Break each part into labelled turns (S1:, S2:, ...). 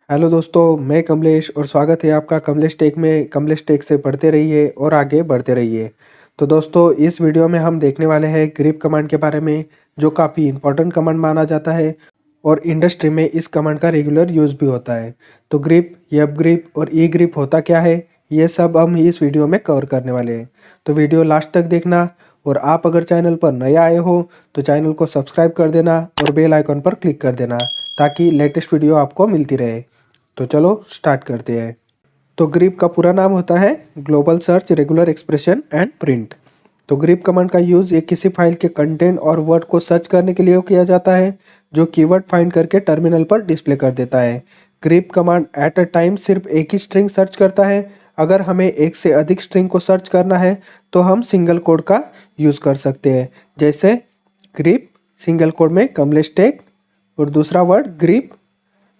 S1: Hello दोस्तों, मैं कमलेश और स्वागत है आपका कमलेश टेक में। कमलेश टेक से पढ़ते रहिए और आगे बढ़ते रहिए। तो दोस्तों, इस वीडियो में हम देखने वाले हैं ग्रिप कमांड के बारे में, जो काफ़ी इंपॉर्टेंट कमांड माना जाता है और इंडस्ट्री में इस कमांड का रेगुलर यूज़ भी होता है। तो ग्रिप, एग्रेप और egrep होता क्या है, ये सब हम इस वीडियो में कवर करने वाले हैं। तो वीडियो लास्ट तक देखना, और आप अगर चैनल पर नए आए हो तो चैनल को सब्सक्राइब कर देना और बेल आइकन पर क्लिक कर देना, ताकि लेटेस्ट वीडियो आपको मिलती रहे। तो चलो स्टार्ट करते हैं। तो ग्रिप का पूरा नाम होता है global search regular expression and print. तो ग्रिप कमांड का यूज़ एक किसी फाइल के कंटेंट और वर्ड को सर्च करने के लिए किया जाता है, जो कीवर्ड फाइंड करके टर्मिनल पर डिस्प्ले कर देता है। Grip command at a time सिर्फ एक ही स्ट्रिंग सर्च करता है। अगर हमें एक से अधिक स्ट्रिंग को सर्च करना है तो हम सिंगल कोड का यूज़ कर सकते हैं, जैसे ग्रिप सिंगल कोड में kamlesh.tech और दूसरा word grip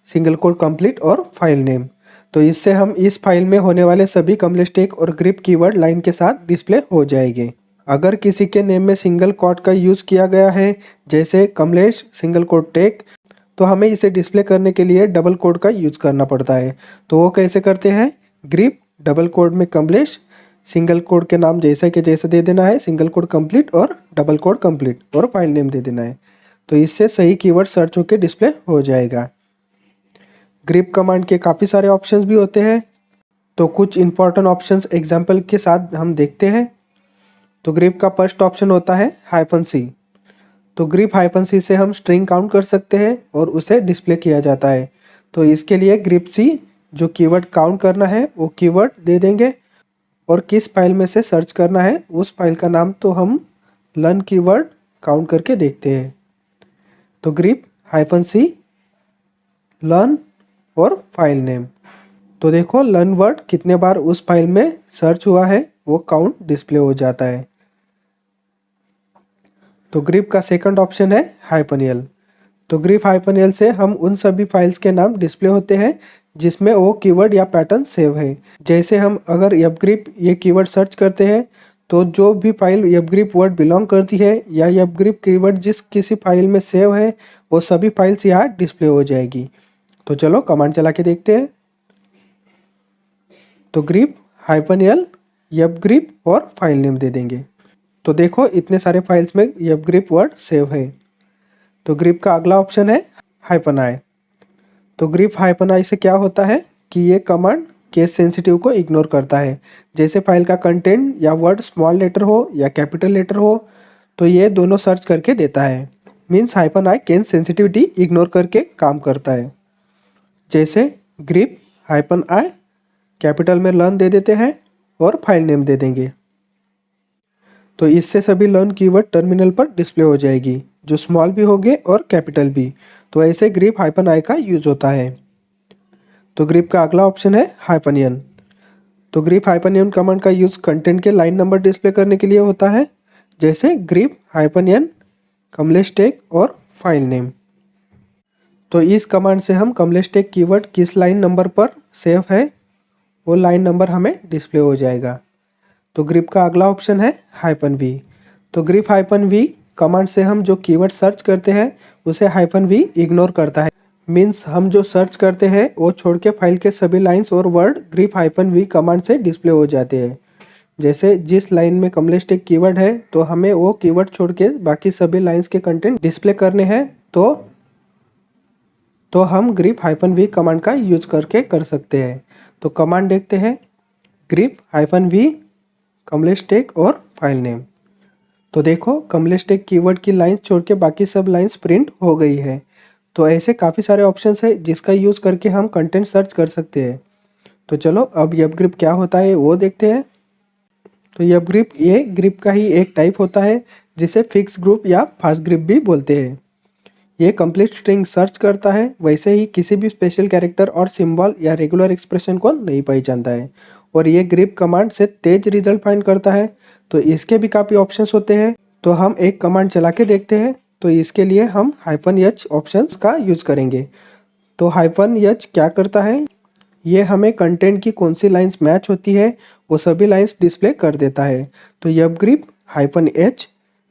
S1: single code complete और फाइल नेम। तो इससे हम इस फाइल में होने वाले सभी kamlesh.tech और ग्रिप कीवर्ड लाइन के साथ डिस्प्ले हो जाएंगे। अगर किसी के नेम में सिंगल कोड का यूज़ किया गया है, जैसे कमलेश सिंगल कोड टेक, तो हमें इसे डिस्प्ले करने के लिए डबल कोड का यूज़ करना पड़ता है। तो वो कैसे करते हैं? ग्रिप डबल कोड में कमलेश सिंगल कोड के नाम जैसा के जैसे दे देना है, सिंगल कोड कंप्लीट और डबल कोड कंप्लीट और फाइल नेम दे देना है। तो इससे सही कीवर्ड सर्च होकर डिस्प्ले हो जाएगा। ग्रिप कमांड के काफ़ी सारे ऑप्शंस भी होते हैं, तो कुछ इंपॉर्टेंट ऑप्शंस एग्जांपल के साथ हम देखते हैं। तो ग्रिप का फर्स्ट ऑप्शन होता है -c। तो ग्रिप -c से हम स्ट्रिंग काउंट कर सकते हैं और उसे डिस्प्ले किया जाता है। तो इसके लिए ग्रिप c जो कीवर्ड काउंट करना है वो कीवर्ड दे देंगे, और किस फाइल में से सर्च करना है उस फाइल का नाम तो हम लर्न कीवर्ड काउंट करके देखते हैं। तो ग्रिप -c लर्न और फाइल नेम। तो देखो लर्न वर्ड कितने बार उस फाइल में सर्च हुआ है वो काउंट डिस्प्ले हो जाता है। तो ग्रिप का सेकंड ऑप्शन है -l। तो ग्रिप -l से हम उन सभी फाइल्स के नाम डिस्प्ले होते हैं जिसमें वो कीवर्ड या पैटर्न सेव है। जैसे हम अगर fgrep ये कीवर्ड सर्च करते हैं, तो जो भी फाइल fgrep वर्ड बिलोंग करती है या fgrep कीवर्ड जिस किसी फाइल में सेव है, वो सभी फाइल्स यहाँ डिस्प्ले हो जाएगी। तो चलो कमांड चला के देखते हैं। तो ग्रिप -l fgrep और फाइल नेम दे देंगे। तो देखो इतने सारे फाइल्स में fgrep वर्ड सेव है। तो ग्रिप का अगला ऑप्शन है -i। तो ग्रिप -i से क्या होता है कि ये कमांड केस सेंसिटिव को इग्नोर करता है। जैसे फाइल का कंटेंट या वर्ड स्मॉल लेटर हो या कैपिटल लेटर हो, तो ये दोनों सर्च करके देता है। Means -i case sensitivity ignore करके काम करता है। जैसे ग्रिप -i कैपिटल में लर्न दे देते हैं और फाइल नेम दे देंगे। तो इससे सभी लर्न कीवर्ड टर्मिनल पर डिस्प्ले हो जाएगी, जो स्मॉल भी होंगे और कैपिटल भी। तो ऐसे ग्रिप -i का यूज होता है। तो ग्रिप का अगला ऑप्शन है -n। तो ग्रिप -n कमांड का यूज कंटेंट के लाइन नंबर डिस्प्ले करने के लिए होता है, जैसे ग्रिप -n kamlesh.tech और फाइल नेम। तो इस कमांड से हम kamlesh.tech कीवर्ड किस लाइन नंबर पर सेव है वो लाइन नंबर हमें डिस्प्ले हो जाएगा। तो ग्रिप का अगला ऑप्शन है -v। तो ग्रिप -v कमांड से हम जो कीवर्ड सर्च करते हैं उसे -v इग्नोर करता है। मीन्स हम जो सर्च करते हैं वो छोड़ के फाइल के सभी लाइंस और वर्ड ग्रिप -v कमांड से डिस्प्ले हो जाते हैं। जैसे जिस लाइन में kamlesh.tech कीवर्ड है, तो हमें वो कीवर्ड छोड़ के बाकी सभी लाइंस के कंटेंट डिस्प्ले करने हैं, तो हम ग्रिप -v कमांड का यूज करके कर सकते हैं। तो कमांड देखते हैं, ग्रिप -v kamlesh.tech और फाइल नेम। तो देखो kamlesh.tech कीवर्ड की लाइंस छोड़ के बाकी सब लाइंस प्रिंट हो गई है। तो ऐसे काफ़ी सारे ऑप्शंस है जिसका यूज़ करके हम कंटेंट सर्च कर सकते हैं। तो चलो अब fgrep क्या होता है वो देखते हैं। तो fgrep ये ग्रिप का ही एक टाइप होता है, जिसे फिक्स ग्रुप या फास्ट ग्रिप भी बोलते हैं। ये कंप्लीट स्ट्रिंग सर्च करता है, वैसे ही किसी भी स्पेशल कैरेक्टर और सिंबल या रेगुलर एक्सप्रेशन को नहीं पहचानता है। और ये ग्रिप कमांड से तेज रिजल्ट फाइंड करता है। तो इसके भी काफ़ी ऑप्शंस होते हैं, तो हम एक कमांड चला के देखते हैं। तो इसके लिए हम -h ऑप्शंस का यूज़ करेंगे। तो -h क्या करता है, ये हमें कंटेंट की कौन सी लाइंस मैच होती है वो सभी लाइंस डिस्प्ले कर देता है। तो fgrep -h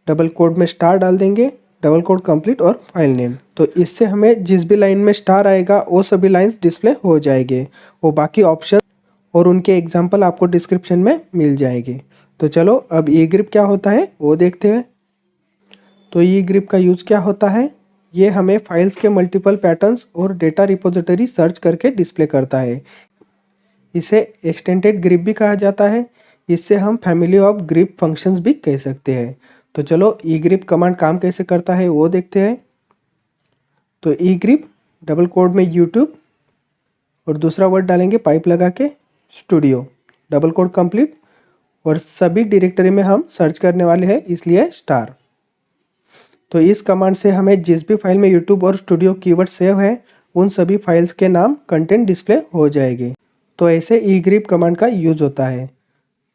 S1: डबल कोड में स्टार डाल देंगे, डबल कोड कंप्लीट और फाइल नेम। तो इससे हमें जिस भी लाइन में स्टार आएगा वो सभी लाइंस डिस्प्ले हो जाएंगे। वो बाकी ऑप्शन और उनके एग्जाम्पल आपको डिस्क्रिप्शन में मिल जाएंगे। तो चलो अब egrep क्या होता है वो देखते हैं। तो egrep का यूज़ क्या होता है, ये हमें फाइल्स के मल्टीपल पैटर्न्स और डेटा रिपोजिटरी सर्च करके डिस्प्ले करता है। इसे एक्सटेंडेड ग्रिप भी कहा जाता है। इससे हम फैमिली ऑफ ग्रिप फंक्शंस भी कह सकते हैं। तो चलो egrep कमांड काम कैसे करता है वो देखते हैं। तो egrep डबल कोड में यूट्यूब और दूसरा वर्ड डालेंगे पाइप लगा के स्टूडियो, डबल कोड कंप्लीट, और सभी डायरेक्टरी में हम सर्च करने वाले हैं इसलिए स्टार। तो इस कमांड से हमें जिस भी फाइल में यूट्यूब और स्टूडियो कीवर्ड सेव है उन सभी फाइल्स के नाम कंटेंट डिस्प्ले हो जाएंगे। तो ऐसे egrep कमांड का यूज़ होता है।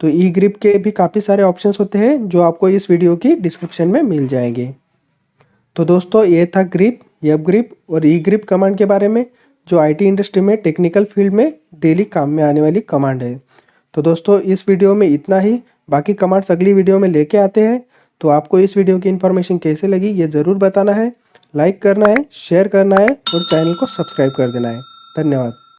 S1: तो egrep के भी काफ़ी सारे ऑप्शंस होते हैं जो आपको इस वीडियो की डिस्क्रिप्शन में मिल जाएंगे। तो दोस्तों ये था grep, fgrep और egrep कमांड के बारे में, जो आईटी इंडस्ट्री में टेक्निकल फील्ड में डेली काम में आने वाली कमांड है। तो दोस्तों इस वीडियो में इतना ही, बाकी कमांड्स अगली वीडियो में लेके आते हैं। तो आपको इस वीडियो की इन्फॉर्मेशन कैसे लगी ये ज़रूर बताना है, लाइक करना है, शेयर करना है और चैनल को सब्सक्राइब कर देना है। धन्यवाद।